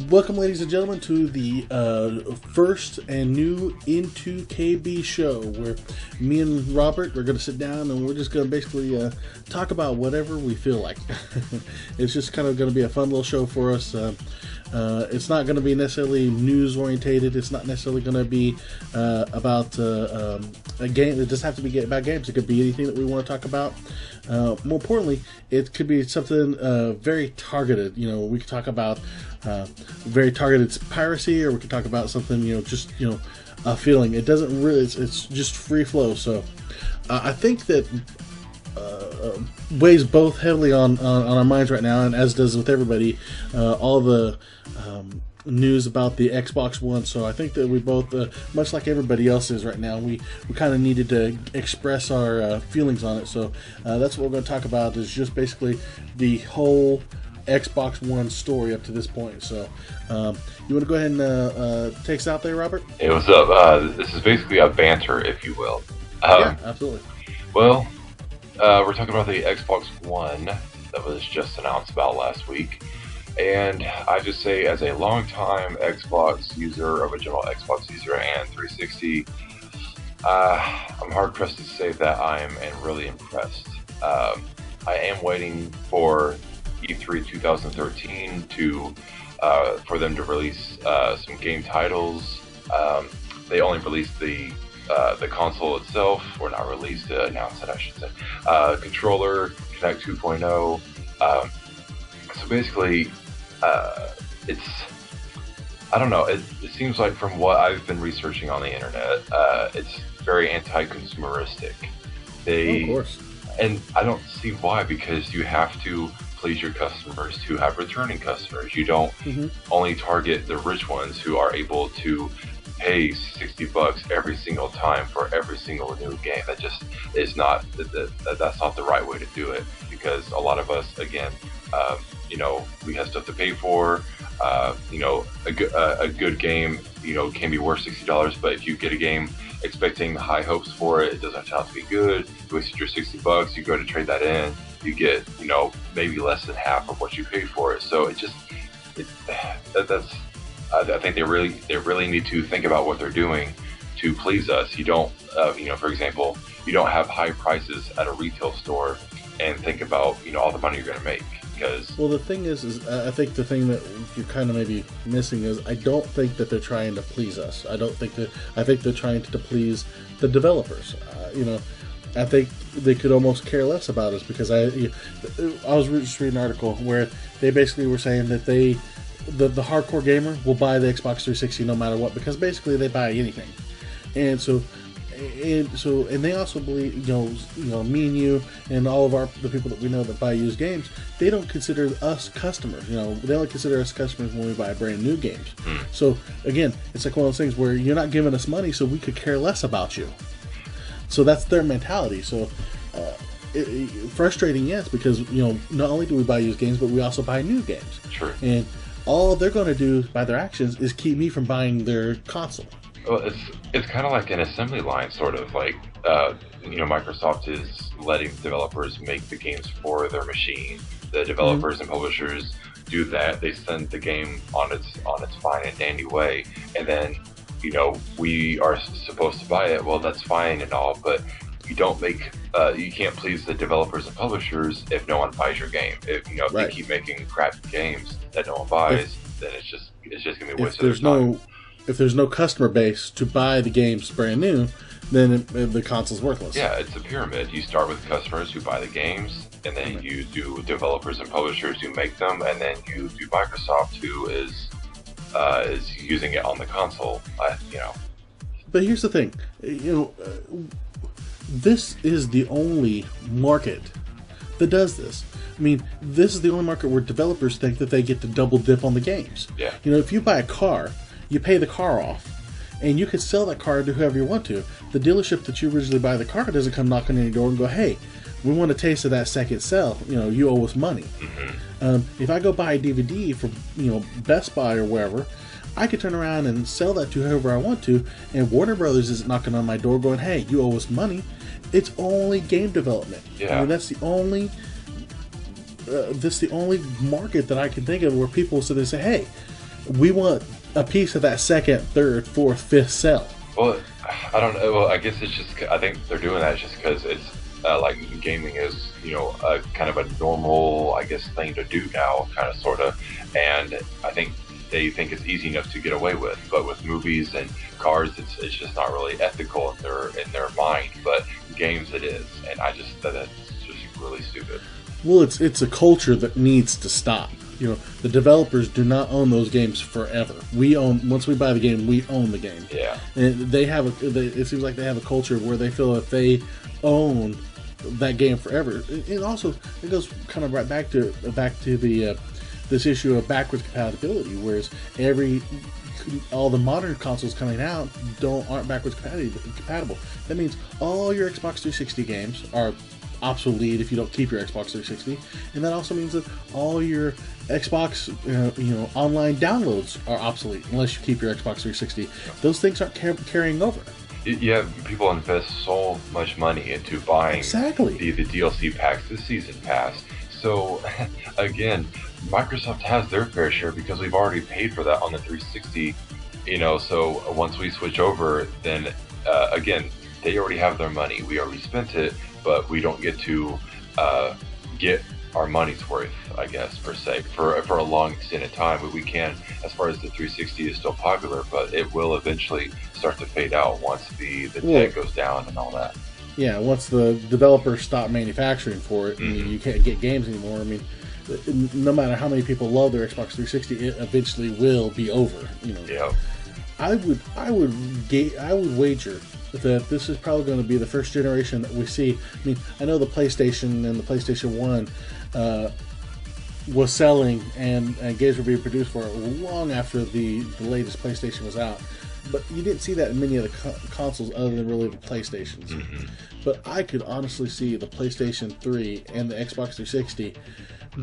Welcome, ladies and gentlemen, to the first and new N2kb Show, where me and Robert are going to sit down and we're just going to basically talk about whatever we feel like. It's just kind of going to be a fun little show for us. It's not going to be necessarily news orientated. It's not necessarily going to be about a game. It doesn't have to be about games. It could be anything that we want to talk about. More importantly, it could be something very targeted. You know, we could talk about very targeted piracy, or we could talk about something, just a feeling. It doesn't really. It's just free flow. So I think that weighs both heavily on our minds right now, and as does with everybody, all the news about the Xbox One. So I think that we both, much like everybody else is right now, we kind of needed to express our feelings on it. So that's what we're going to talk about, is just basically the whole Xbox One story up to this point. So you want to go ahead and take us out there, Robert? Hey, what's up? This is basically a banter, if you will. Yeah, absolutely. Well, we're talking about the Xbox One that was just announced about last week. And I just say, as a long-time Xbox user, original Xbox user, and 360, I'm hard-pressed to say that I'm really impressed. I am waiting for E3 2013 for them to release some game titles. They only released the console itself, or not released, announced it, I should say. Controller, Kinect 2.0. So basically, I don't know, it seems like, from what I've been researching on the internet, it's very anti-consumeristic. Of course. And I don't see why, because you have to please your customers to have returning customers. You don't only target the rich ones who are able to pay $60 every single time for every single new game. That just is not, that's not the right way to do it, because a lot of us, again, we have stuff to pay for. A good game, can be worth $60, but if you get a game expecting high hopes for it, it doesn't turn out to be good. You wasted your $60, you go to trade that in, you get, maybe less than half of what you paid for it. So I think they really need to think about what they're doing to please us. You don't, for example, you don't have high prices at a retail store and think about, all the money you're going to make. Well, the thing is I think the thing that you're kind of maybe missing is, I don't think that they're trying to please us. I think they're trying to please the developers. I think they could almost care less about us, because I was just reading an article where they basically were saying that the hardcore gamer will buy the Xbox 360 no matter what, because basically they buy anything. And they also believe, me and you and all of the people that we know that buy used games, they don't consider us customers. They only consider us customers when we buy brand new games. So again, it's like one of those things where you're not giving us money, so we could care less about you. So that's their mentality. So frustrating, yes, because not only do we buy used games, but we also buy new games. Sure. And all they're going to do by their actions is keep me from buying their console. Well, it's kind of like an assembly line, sort of like, Microsoft is letting developers make the games for their machine. The developers and publishers do that. They send the game on its fine and dandy way, and then, we are supposed to buy it. Well, that's fine and all, but you don't make, you can't please the developers and publishers if no one buys your game. If they keep making crappy games that no one buys, then it's just gonna be wasted of time. If there's no customer base to buy the games brand new, then the console's worthless. Yeah, it's a pyramid. You start with customers who buy the games, and then you do developers and publishers who make them, and then you do Microsoft, who is using it on the console. But here's the thing, this is the only market that does this. I mean, this is the only market where developers think that they get to double dip on the games. Yeah. If you buy a car, you pay the car off, and you could sell that car to whoever you want to. The dealership that you originally buy the car doesn't come knocking on your door and go, "Hey, we want a taste of that second sell. You owe us money." If I go buy a DVD from Best Buy or wherever, I could turn around and sell that to whoever I want to, and Warner Brothers isn't knocking on my door going, "Hey, you owe us money." It's only game development. Yeah. That's the only market that I can think of where people sit there and say, "Hey, We want a piece of that second, third, fourth, fifth cell. Well, I don't know. Well, I guess it's just. I think they're doing that just because it's like gaming is, a kind of a normal, I guess, thing to do now, kind of, sort of. And I think they think it's easy enough to get away with. But with movies and cars, it's just not really ethical in their mind. But games, it is, and I just that's just really stupid. Well, it's a culture that needs to stop. The developers do not own those games forever. Once we buy the game, we own the game. Yeah. And it seems like they have a culture where they feel if they own that game forever. And also, it goes kind of right back to the this issue of backwards compatibility, whereas all the modern consoles coming out aren't backwards compatible. That means all your Xbox 360 games are obsolete if you don't keep your Xbox 360, and that also means that all your Xbox online downloads are obsolete unless you keep your Xbox 360. Those things aren't carrying over. Yeah, people invest so much money into buying exactly the DLC packs, the season pass. So again, Microsoft has their fair share because we've already paid for that on the 360. So once we switch over, then again, they already have their money. We already spent it, but we don't get to get our money's worth, I guess, per se, for a long extended time. But we can, as far as the 360 is still popular, but it will eventually start to fade out once the tech goes down and all that. Yeah, once the developers stop manufacturing for it, and you can't get games anymore. I mean, no matter how many people love their Xbox 360, it eventually will be over. Yeah. I would wager that this is probably going to be the first generation that we see. I mean, I know the PlayStation and the PlayStation 1 was selling and games were being produced for it long after the latest PlayStation was out. But you didn't see that in many of the consoles other than really the PlayStations. But I could honestly see the PlayStation 3 and the Xbox 360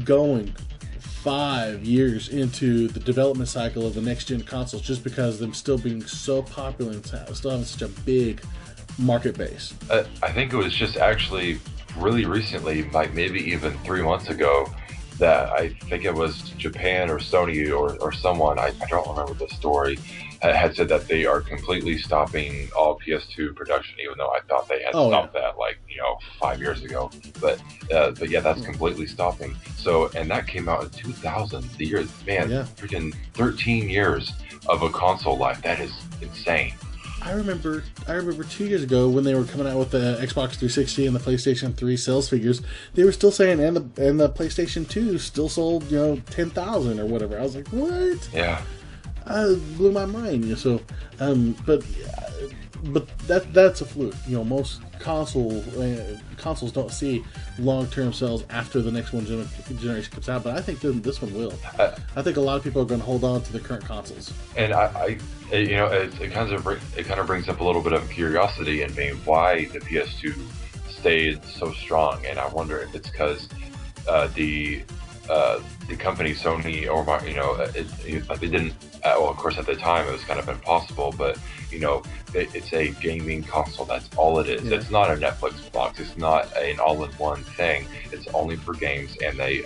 going 5 years into the development cycle of the next gen consoles just because of them still being so popular and still having such a big market base. I think it was just actually really recently, like maybe even 3 months ago, that I think it was Japan or Sony or someone, I don't remember the story, had said that they are completely stopping all PS2 production, even though I thought they had stopped that 5 years ago. But yeah, that's completely stopping. So, and that came out in 2000. The year, man, freaking 13 years of a console life. That is insane. I remember 2 years ago when they were coming out with the Xbox 360 and the PlayStation 3 sales figures, they were still saying, and the PlayStation 2 still sold 10,000 or whatever. I was like, what? Yeah. Blew my mind. So, but that's a fluke. Most consoles don't see long-term sales after the next generation comes out, but I think this one will. I think a lot of people are going to hold on to the current consoles. And it kind of brings up a little bit of curiosity in me why the PS2 stayed so strong, and I wonder if it's because the company Sony they didn't. Well, of course, at the time it was kind of impossible, but it's a gaming console. That's all it is. Yeah. It's not a Netflix box. It's not an all-in-one thing. It's only for games, and a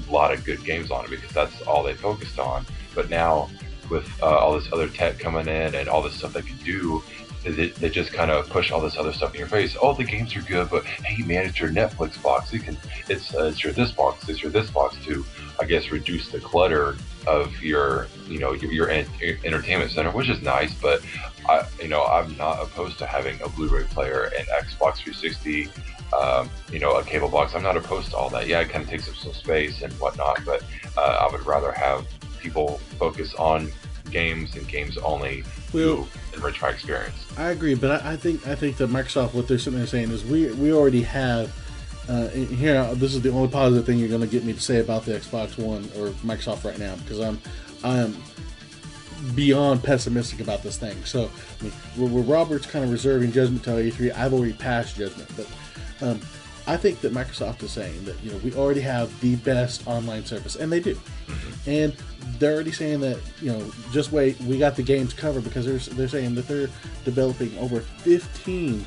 lot of good games on it because that's all they focused on. But now with all this other tech coming in and all this stuff they can do, they just kind of push all this other stuff in your face. Oh, the games are good, but hey, man, it's your Netflix box. It's your this box. It's your this box to, I guess, reduce the clutter of your entertainment center, which is nice. But I'm not opposed to having a Blu-ray player and Xbox 360, a cable box. I'm not opposed to all that. Yeah, it kind of takes up some space and whatnot, but I would rather have people focus on games and games only to enrich my experience. I agree, but I think that Microsoft, what they're sitting there saying is we already have. Here, this is the only positive thing you're going to get me to say about the Xbox One or Microsoft right now, because I'm beyond pessimistic about this thing. So, where Robert's kind of reserving judgment till E3, I've already passed judgment. But I think that Microsoft is saying that we already have the best online service, and they do. And they're already saying that just wait, we got the games covered, because they're saying that they're developing over 15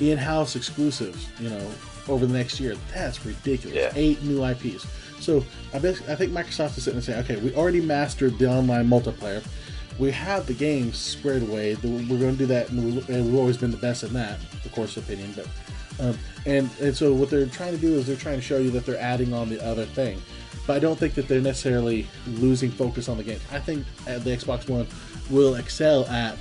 in-house exclusives, over the next year. That's ridiculous. Yeah. 8 new IPs. So I think Microsoft is sitting and saying, okay, we already mastered the online multiplayer. We have the games squared away. We're going to do that, and we've always been the best in that, of course, opinion. But and so what they're trying to do is they're trying to show you that they're adding on the other thing. But I don't think that they're necessarily losing focus on the game. I think the Xbox One will excel at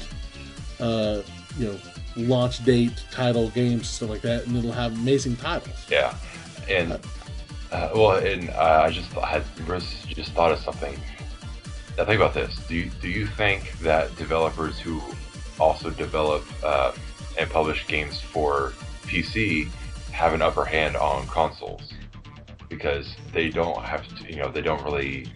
launch date, title, games, stuff like that, and it'll have amazing titles. Yeah, and I just thought of something. Now think about this. Do you think that developers who also develop and publish games for PC have an upper hand on consoles? Because they don't have to, they don't really,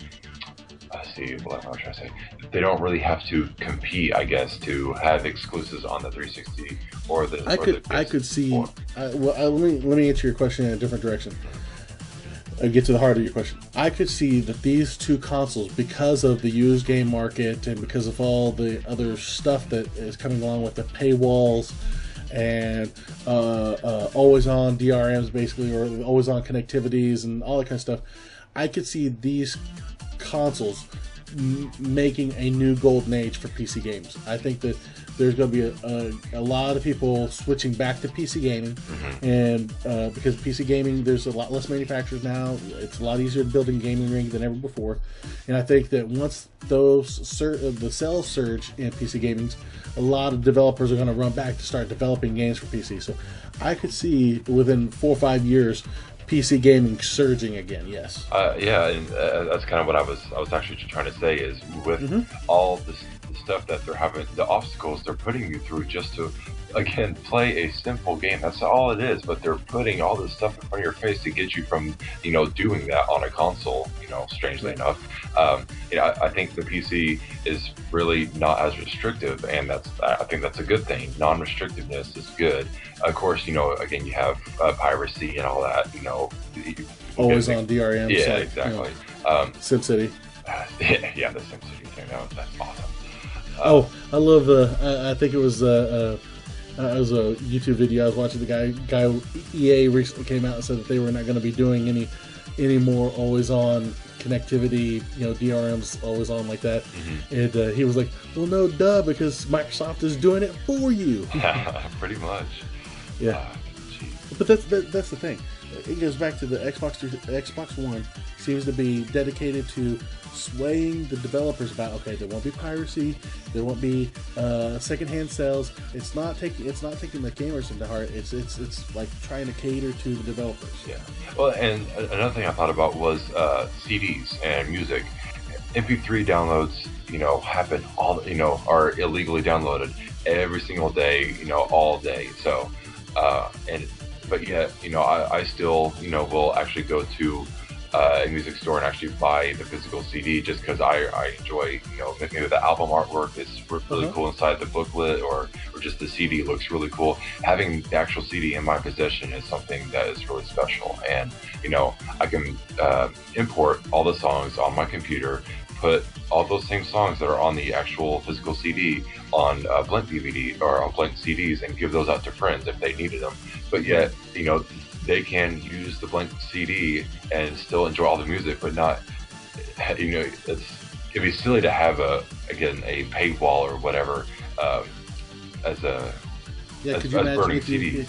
what am I trying to say? They don't really have to compete, I guess, to have exclusives on the 360 or the. I could see. Let me answer your question in a different direction. Get to the heart of your question. I could see that these two consoles, because of the used game market and because of all the other stuff that is coming along with the paywalls and always on DRMs basically, or always on connectivities and all that kind of stuff, I could see these consoles making a new golden age for PC games. I think that there's going to be a lot of people switching back to PC gaming, and because PC gaming, there's a lot less manufacturers now. It's a lot easier to build a gaming ring than ever before, and I think that once the sales surge in PC gaming, a lot of developers are going to run back to start developing games for PC. So I could see within 4 or 5 years PC gaming surging again. Yes. Yeah, and that's kind of what I was actually trying to say is with all this stuff that they're having, the obstacles they're putting you through just to, again, play a simple game. That's all it is. But they're putting all this stuff in front of your face to get you from, doing that on a console. Strangely enough, I think the PC is really not as restrictive, and I think that's a good thing. Non-restrictiveness is good. Of course, again, you have piracy and all that. Always on DRM. Yeah, exactly. SimCity. Yeah, the SimCity thing. That's awesome. I love I think it was a YouTube video I was watching. The guy EA recently came out and said that they were not going to be doing any more always on connectivity, DRMs always on like that. And he was like, well, no, duh, because Microsoft is doing it for you. Pretty much. Yeah. But that's the thing. It goes back to the Xbox One seems to be dedicated to swaying the developers about, okay, there won't be piracy, there won't be secondhand sales. It's not taking the gamers into heart. It's like trying to cater to the developers. Yeah. Well, and another thing I thought about was CDs and music. MP3 downloads, happen are illegally downloaded every single day, all day. So, but yet, I still, will actually go to a music store and actually buy the physical CD just because I enjoy, maybe the album artwork is really cool inside the booklet, or just the CD looks really cool. Having the actual CD in my possession is something that is really special, and I can import all the songs on my computer, put all those same songs that are on the actual physical CD on blank DVD or on blank CDs and give those out to friends if they needed them. But yet, they can use the blank CD and still enjoy all the music, but not, it'd be silly to have a paywall or whatever as burning CD.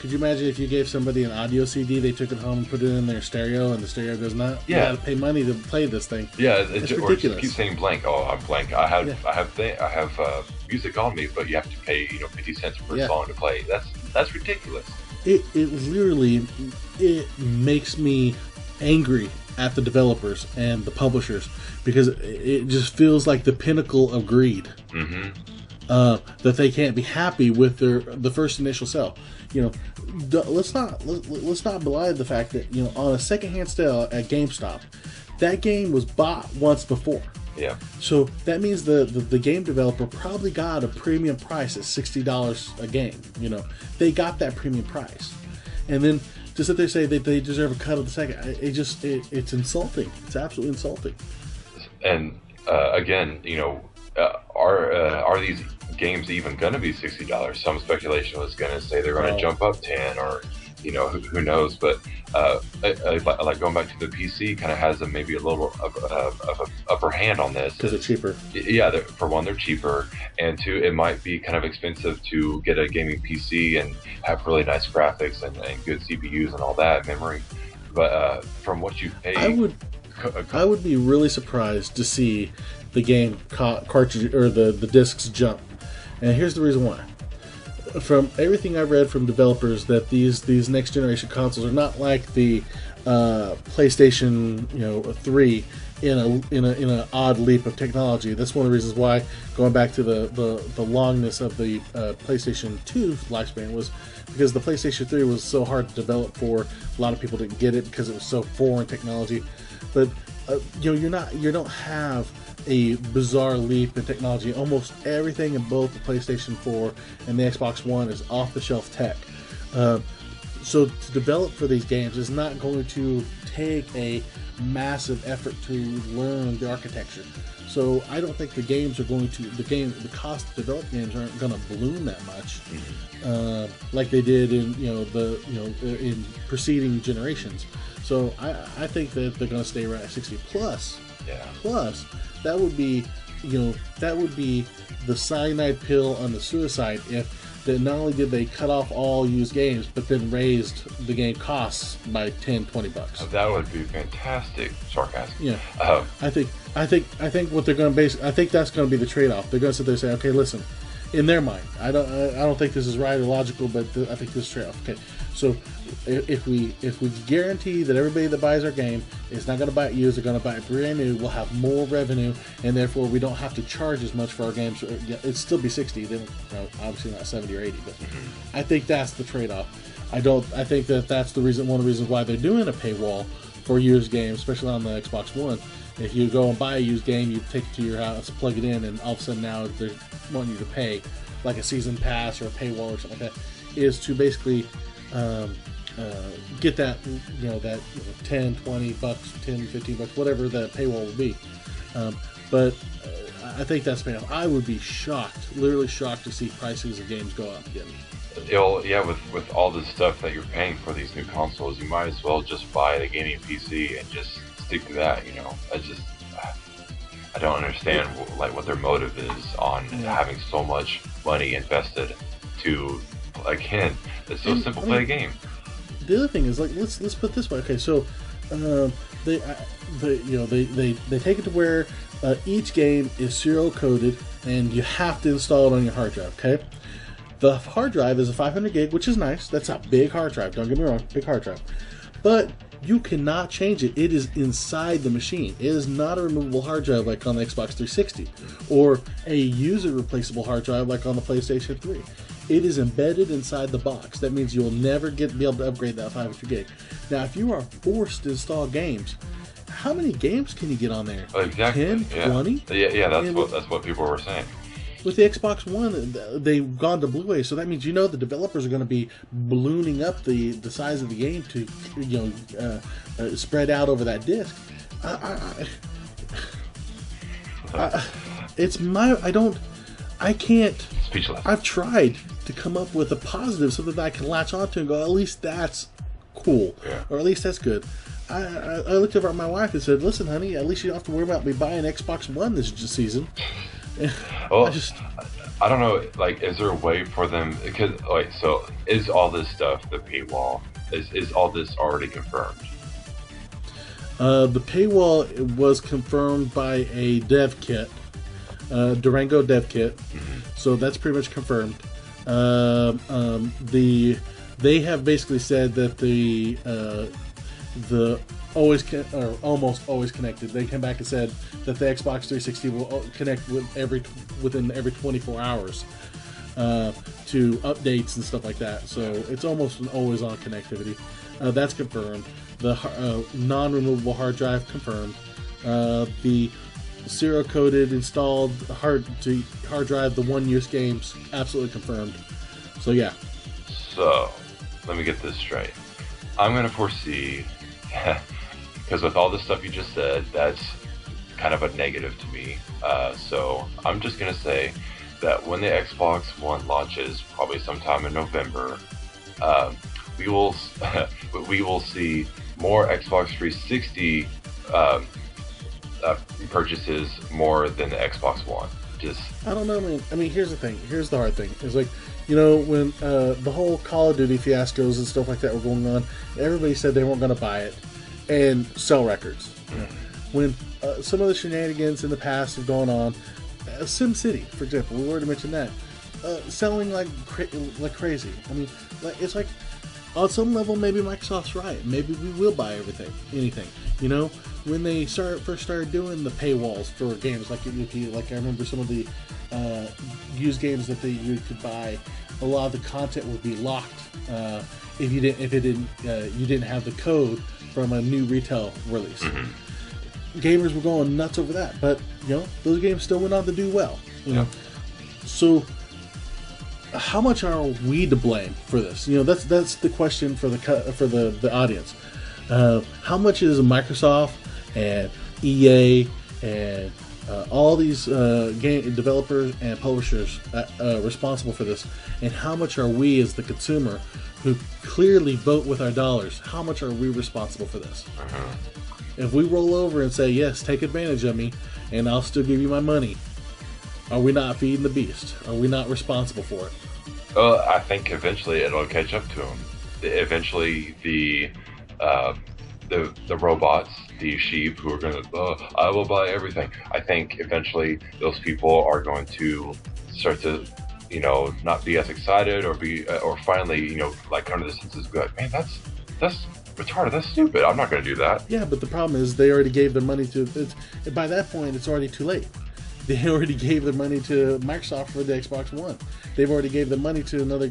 Could you imagine if you gave somebody an audio CD, they took it home and put it in their stereo, and the stereo goes, "Not, you got to pay money to play this thing." Yeah, it's or ridiculous. Just keep saying blank. Oh, I'm blank. I have music on me, but you have to pay 50 cents per song to play. That's ridiculous. It literally makes me angry at the developers and the publishers, because it just feels like the pinnacle of greed. That they can't be happy with the first initial sell. Let's not belie the fact that on a secondhand sale at GameStop, that game was bought once before. Yeah. So that means the game developer probably got a premium price at $60 a game. They got that premium price, and then to sit there and say that they deserve a cut of the second, it's insulting. It's absolutely insulting. And again, are these games even going to be $60? Some speculation was going to say they're going to jump up 10 or who knows? But like going back to the PC, kind of has maybe a little of a upper hand on this because they're cheaper. Yeah, for one, they're cheaper, and two, it might be kind of expensive to get a gaming PC and have really nice graphics and good CPUs and all that memory. But from what you pay, I would be really surprised to see the game cartridge or the discs jump, and here's the reason why. From everything I've read from developers, that these next generation consoles are not like the PlayStation 3 in an odd leap of technology. That's one of the reasons why, going back to the longness of the PlayStation 2 lifespan, was because the PlayStation 3 was so hard to develop for. A lot of people didn't get it because it was so foreign technology. But you don't have a bizarre leap in technology. Almost everything in both the PlayStation 4 and the Xbox One is off-the-shelf tech. So to develop for these games is not going to take a massive effort to learn the architecture. So I don't think the cost to develop games aren't going to balloon that much, like they did in in preceding generations. So I think that they're going to stay right at 60 plus. Yeah. Plus, that would be the cyanide pill on the suicide if that not only did they cut off all used games, but then raised the game costs by $10-$20. That would be fantastic. Sarcasm. Yeah. I think what they're going to I think that's going to be the trade-off. They're going to sit there and say, okay, listen, in their mind, I don't think this is right or logical, but I think this is trade-off. Okay, so if we guarantee that everybody that buys our game is not going to buy it used, they're going to buy it brand new, we'll have more revenue, and therefore we don't have to charge as much for our games. It'd still be 60, then obviously not 70 or 80, but I think that's the trade-off. I think that's one of the reasons why they're doing a paywall for used games, especially on the Xbox One. If you go and buy a used game, you take it to your house, plug it in, and all of a sudden now they're wanting you to pay like a season pass or a paywall or something like that, is to basically get that that $10, $20, 10, 15 bucks, whatever the paywall will be. But I think that's paying off. I would be shocked, literally shocked, to see prices of games go up again. With all this stuff that you're paying for these new consoles, you might as well just buy the gaming PC and just stick to that. I don't understand what their motive is on having so much money invested to, again, it's so simple, play a game. The other thing is, let's put it this way. Okay, so they take it to where each game is serial coded and you have to install it on your hard drive. Okay, the hard drive is a 500 gig, which is nice. That's a big hard drive. Don't get me wrong, big hard drive, but you cannot change it. It is inside the machine. It is not a removable hard drive like on the Xbox 360 or a user replaceable hard drive like on the PlayStation 3. It is embedded inside the box. That means you'll never be able to upgrade that 500 gig. Now, if you are forced to install games, how many games can you get on there? Exactly. 10, yeah. 20? Yeah, that's what people were saying. With the Xbox One, they've gone to Blu-ray, so that means the developers are going to be ballooning up the size of the game to spread out over that disc. I can't. Speechless. I've tried to come up with a positive, something that I can latch onto and go, at least that's cool, or at least that's good. I looked over at my wife and said, listen, honey, at least you don't have to worry about me buying Xbox One this season. Well, I don't know, is there a way for them, because, so is all this stuff, the paywall, is all this already confirmed? The paywall was confirmed by a dev kit, Durango dev kit, so that's pretty much confirmed. They have basically said that the almost always connected. They came back and said that the Xbox 360 will connect within every 24 hours to updates and stuff like that. So it's almost an always-on connectivity. That's confirmed. The non-removable hard drive confirmed. The serial-coded installed hard drive, the one-use games, absolutely confirmed. So yeah. So let me get this straight. I'm going to foresee, because with all the stuff you just said, that's kind of a negative to me. So I'm just going to say that when the Xbox One launches, probably sometime in November, we will we will see more Xbox 360 um, purchases more than the Xbox One. Just I don't know, man. I mean, here's the thing. Here's the hard thing. It's like, when the whole Call of Duty fiascos and stuff like that were going on, everybody said they weren't going to buy it and sell records. When some of the shenanigans in the past have gone on, SimCity, for example, we already mentioned that, selling like crazy. I mean, it's like on some level, maybe Microsoft's right. Maybe we will buy anything. When they first started doing the paywalls for games, like I remember some of the used games that you could buy. A lot of the content would be locked if you didn't have the code from a new retail release. Gamers were going nuts over that, but those games still went on to do well. So how much are we to blame for this? That's the question for the audience. How much is Microsoft and EA and all these game developers and publishers responsible for this, and how much are we as the consumer who clearly vote with our dollars? How much are we responsible for this? If we roll over and say, yes, take advantage of me and I'll still give you my money, are we not feeding the beast? Are we not responsible for it? Well, I think eventually it'll catch up to them. Eventually, the robots, the sheep who are going to, I will buy everything. I think eventually those people are going to start to, not be as excited or finally, like come to the senses, be like, man, that's retarded. That's stupid. I'm not going to do that. Yeah, but the problem is they already gave their money to. By that point, it's already too late. They already gave their money to Microsoft for the Xbox One. They've already gave the money to another,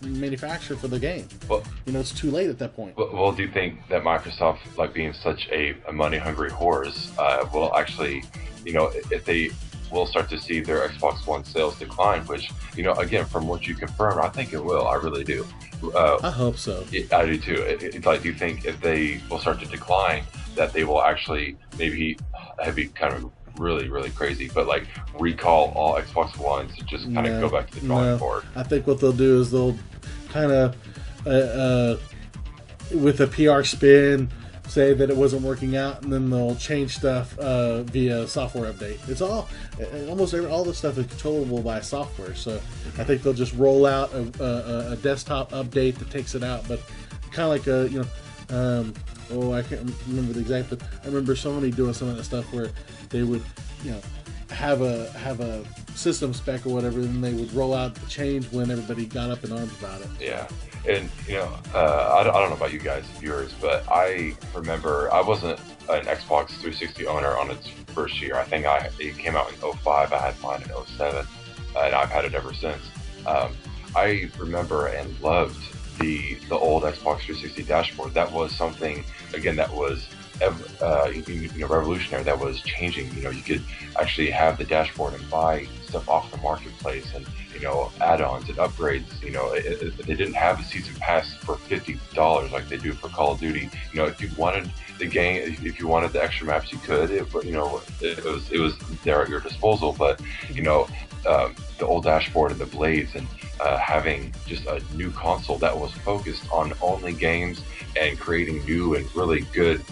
manufacturer for the game. Well, it's too late at that point. Well, do you think that Microsoft, like being such a money-hungry horse, will actually, if they will start to see their Xbox One sales decline, which, again, from what you confirmed, I think it will. I really do. I hope so. I do too. It's like, do you think if they will start to decline, that they will actually maybe be kind of really, really crazy, but like recall all Xbox Ones and just kind of go back to the drawing board? I think what they'll do is they'll kind of, with a PR spin, say that it wasn't working out, and then they'll change stuff via software update. It's almost all the stuff is controllable by software, so I think they'll just roll out a desktop update that takes it out, but kind of like I can't remember the exact, but I remember Sony doing some of that stuff where they would, have a system spec or whatever, and they would roll out the change when everybody got up in arms about it. Yeah, and I don't know about you guys, viewers, but I remember I wasn't an Xbox 360 owner on its first year. I think it came out in 05. I had mine in 07, and I've had it ever since. I remember and loved the old Xbox 360 dashboard. That was something, again, that was revolutionary. That was changing. You could actually have the dashboard and buy stuff off the marketplace, and add-ons and upgrades. They didn't have a season pass for $50 like they do for Call of Duty. If you wanted the game, if you wanted the extra maps, you could. It was there at your disposal. But the old dashboard and the blades, and having just a new console that was focused on only games and creating new and really good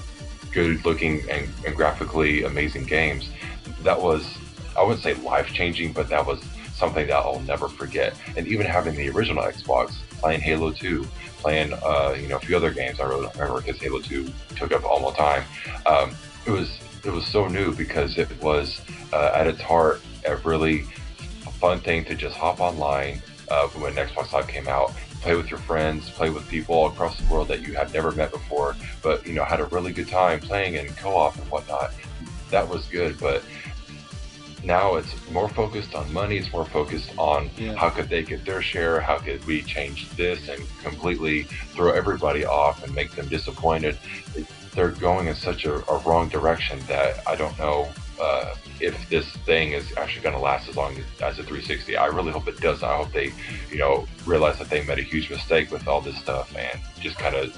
looking and graphically amazing games. That was, I wouldn't say life-changing, but that was something that I'll never forget. And even having the original Xbox, playing Halo 2, playing a few other games I really don't remember because Halo 2 took up all my time. It was so new because it was at its heart a really fun thing to just hop online when Xbox Live came out, play with your friends, play with people all across the world that you had never met before, but had a really good time playing in co-op and whatnot. That was good, but now it's more focused on money. It's more focused on how could they get their share, how could we change this, and completely throw everybody off and make them disappointed. They're going in such a wrong direction that I don't know if this thing is actually going to last as long as a 360. I really hope it doesn't. I hope they, realize that they made a huge mistake with all this stuff and just kind of,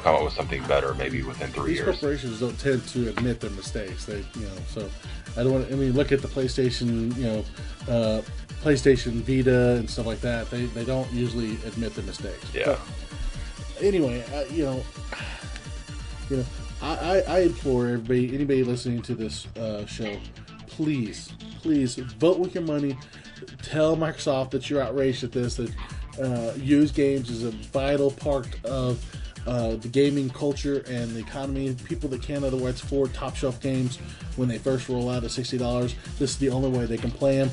come up with something better maybe within 3 years. These corporations don't tend to admit their mistakes. They, so I don't want. Look at the PlayStation, PlayStation Vita and stuff like that, they don't usually admit their mistakes. Yeah. But anyway, I implore anybody listening to this show, please vote with your money. Tell Microsoft that you're outraged at this. That used games is a vital part of the gaming culture and the economy. People that can't otherwise afford top shelf games when they first roll out at $60, this is the only way they can play them.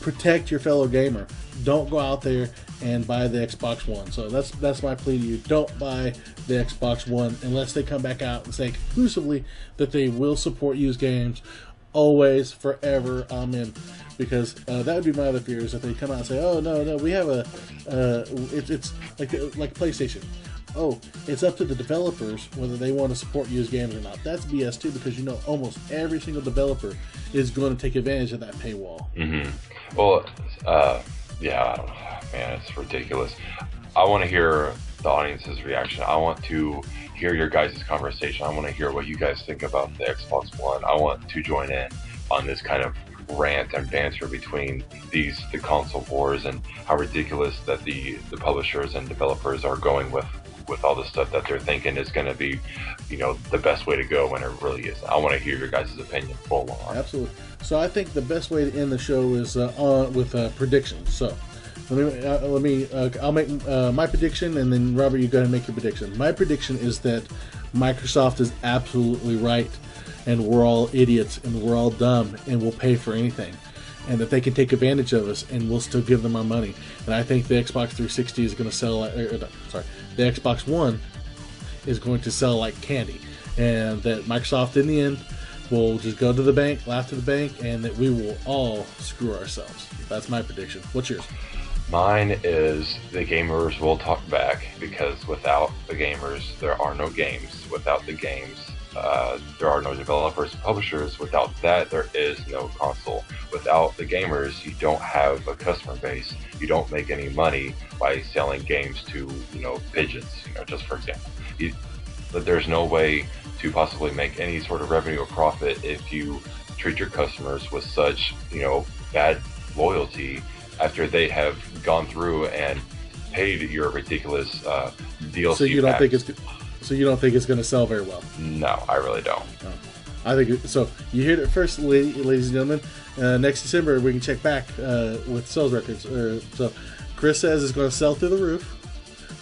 Protect your fellow gamer. Don't go out there and buy the Xbox One. So that's my plea to you. Don't buy the Xbox One unless they come back out and say conclusively that they will support used games. Always, forever, I'm in. Because that would be my other fear, is that they come out and say, oh, no, we have it's like PlayStation. Oh, it's up to the developers whether they want to support used games or not. That's BS too, because almost every single developer is going to take advantage of that paywall. Mm-hmm. Well, yeah, I don't know. Man, it's ridiculous. I want to hear the audience's reaction. I want to hear your guys' conversation. I want to hear what you guys think about the Xbox One. I want to join in on this kind of rant and banter between the console wars, and how ridiculous that the publishers and developers are going with all the stuff that they're thinking is going to be, the best way to go when it really isn't. I want to hear your guys' opinion full on. Absolutely. So I think the best way to end the show is with predictions. So I'll make my prediction, and then Robert, you go ahead and make your prediction. My prediction is that Microsoft is absolutely right, and we're all idiots, and we're all dumb, and we'll pay for anything, and that they can take advantage of us, and we'll still give them our money. And I think the Xbox 360 is going to sell, the Xbox One is going to sell like candy, and that Microsoft in the end will just go to the bank, laugh to the bank, and that we will all screw ourselves. That's my prediction. What's yours? Mine is the gamers will talk back, because without the gamers, there are no games. Without the games, there are no developers and publishers. Without that, there is no console. Without the gamers, you don't have a customer base. You don't make any money by selling games to, pigeons, just for example. There's no way to possibly make any sort of revenue or profit if you treat your customers with such, bad loyalty after they have gone through and paid your ridiculous DLC. So you don't think it's going to sell very well? No, I really don't. No. I think so. You heard it first, ladies and gentlemen. Next December we can check back with sales records. So Chris says it's going to sell through the roof,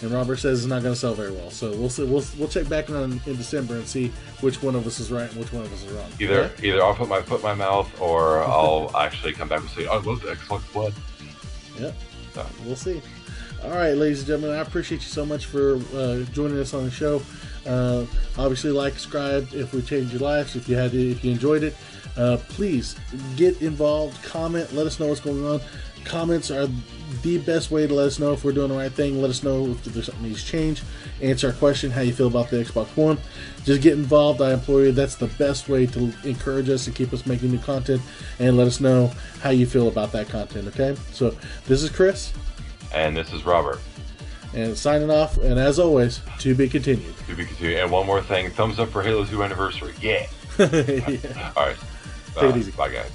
and Robert says it's not going to sell very well. So we'll see, we'll check back in December and see which one of us is right and which one of us is wrong. Either I'll put my foot in my mouth, or I'll actually come back and say, I love the Xbox One. Yep. So we'll see. All right, ladies and gentlemen, I appreciate you so much for joining us on the show. Obviously, like, subscribe if we changed your lives. If you enjoyed it, please get involved. Comment. Let us know what's going on. Comments are the best way to let us know if we're doing the right thing. Let us know if there's something needs to change. Answer our question, how you feel about the Xbox One. Just get involved. I implore you. That's the best way to encourage us and keep us making new content, and let us know how you feel about that content, okay? So this is Chris. And this is Robert. And signing off, and as always, to be continued. To be continued. And one more thing, thumbs up for Halo 2 Anniversary. Yeah. Yeah. All right. Take it easy. Bye, guys.